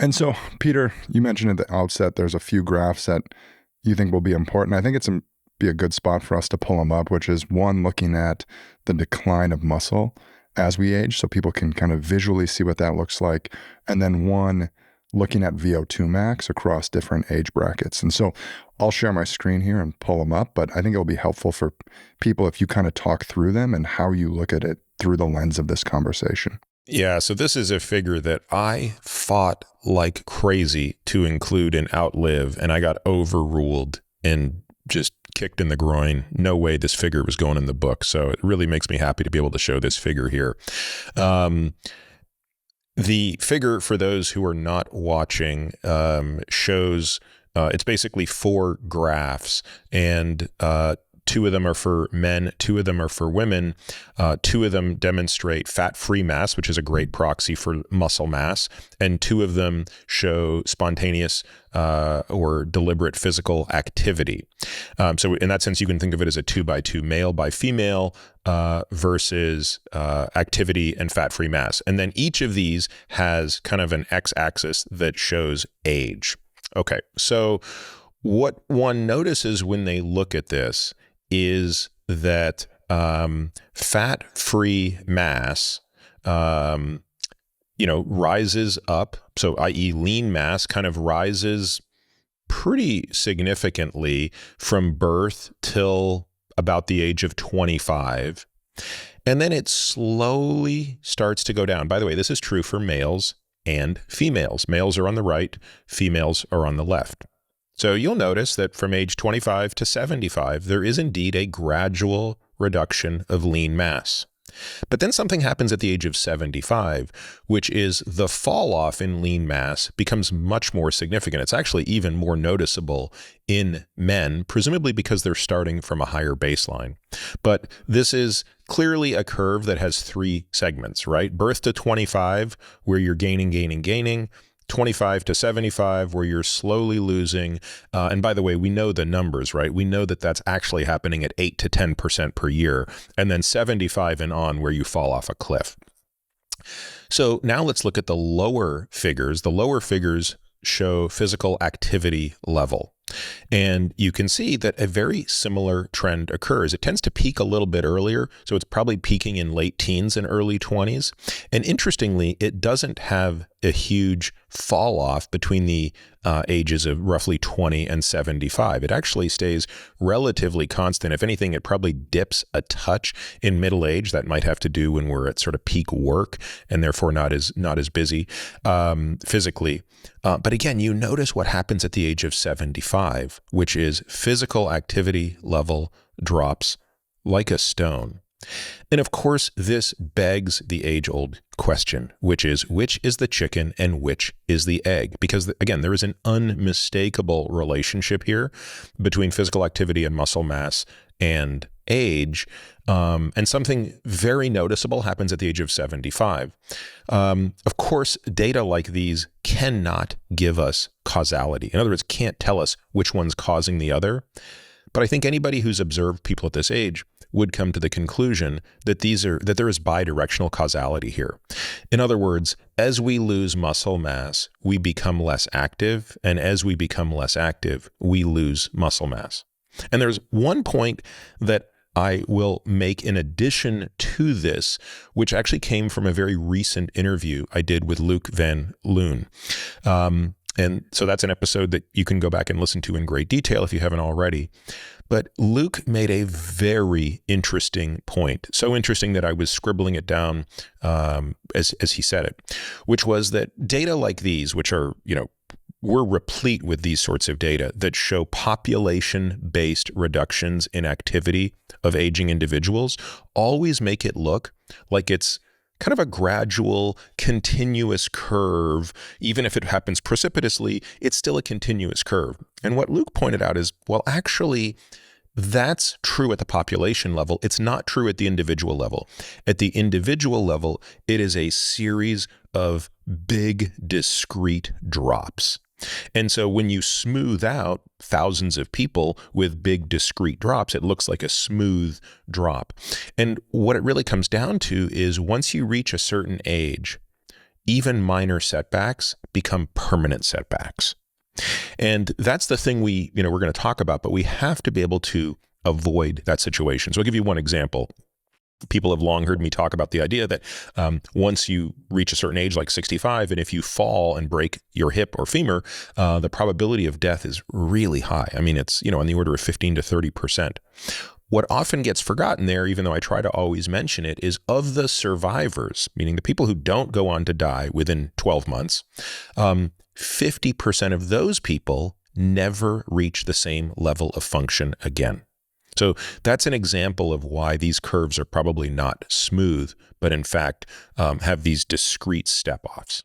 And so, Peter, you mentioned at the outset there's a few graphs that you think will be important. I think it's be a good spot for us to pull them up, which is one looking at the decline of muscle as we age, so people can kind of visually see what that looks like, and then one looking at VO2 max across different age brackets. And so I'll share my screen here and pull them up, but I think it'll be helpful for people if you kind of talk through them and how you look at it through the lens of this conversation. Yeah, so this is a figure that I fought like crazy to include and outlive, and I got overruled and just kicked in the groin. No way this figure was going in the book. So it really makes me happy to be able to show this figure here. The figure, for those who are not watching, shows it's basically 4 graphs, and 2 of them are for men, 2 of them are for women. 2 of them demonstrate fat-free mass, which is a great proxy for muscle mass, and 2 of them show spontaneous or deliberate physical activity. So in that sense, you can think of it as a 2x2, male by female versus activity and fat-free mass. And then each of these has kind of an x-axis that shows age. Okay, so what one notices when they look at this is that fat-free mass, rises up. So, i.e., lean mass kind of rises pretty significantly from birth till about the age of 25. And then it slowly starts to go down. By the way, this is true for males and females. Males are on the right, females are on the left. So you'll notice that from age 25 to 75, there is indeed a gradual reduction of lean mass. But then something happens at the age of 75, which is the fall off in lean mass becomes much more significant. It's actually even more noticeable in men, presumably because they're starting from a higher baseline. But this is clearly a curve that has 3 segments, right? Birth to 25, where you're gaining, 25 to 75, where you're slowly losing. And by the way, we know the numbers, right? We know that that's actually happening at 8 to 10% per year. And then 75 and on, where you fall off a cliff. So now let's look at the lower figures. The lower figures show physical activity level. And you can see that a very similar trend occurs. It tends to peak a little bit earlier, so it's probably peaking in late teens and early 20s. And interestingly, it doesn't have a huge fall off between the ages of roughly 20 and 75. It actually stays relatively constant. If anything, it probably dips a touch in middle age. That might have to do when we're at sort of peak work and therefore not as busy physically. But again, you notice what happens at the age of 75, which is physical activity level drops like a stone. And of course, this begs the age-old question, which is the chicken and which is the egg? Because again, there is an unmistakable relationship here between physical activity and muscle mass and age. And something very noticeable happens at the age of 75. Of course, data like these cannot give us causality. In other words, can't tell us which one's causing the other. But I think anybody who's observed people at this age would come to the conclusion that there is bidirectional causality here. In other words, as we lose muscle mass, we become less active, and as we become less active, we lose muscle mass. And there's one point that I will make in addition to this, which actually came from a very recent interview I did with Luc Van Loon. And so that's an episode that you can go back and listen to in great detail if you haven't already. But Luc made a very interesting point, so interesting that I was scribbling it down as he said it, which was that data like these, which are, we're replete with these sorts of data that show population-based reductions in activity of aging individuals, always make it look like it's kind of a gradual, continuous curve. Even if it happens precipitously, it's still a continuous curve. And what Luc pointed out is, well, actually, that's true at the population level. It's not true at the individual level. At the individual level, it is a series of big, discrete drops. And so when you smooth out thousands of people with big discrete drops, it looks like a smooth drop. And what it really comes down to is once you reach a certain age, even minor setbacks become permanent setbacks. And that's the thing we're going to talk about, but we have to be able to avoid that situation. So I'll give you one example. People have long heard me talk about the idea that once you reach a certain age, like 65, and if you fall and break your hip or femur, the probability of death is really high. I mean, it's, on the order of 15 to 30%. What often gets forgotten there, even though I try to always mention it, is of the survivors, meaning the people who don't go on to die within 12 months, 50% of those people never reach the same level of function again. So that's an example of why these curves are probably not smooth, but in fact have these discrete step-offs.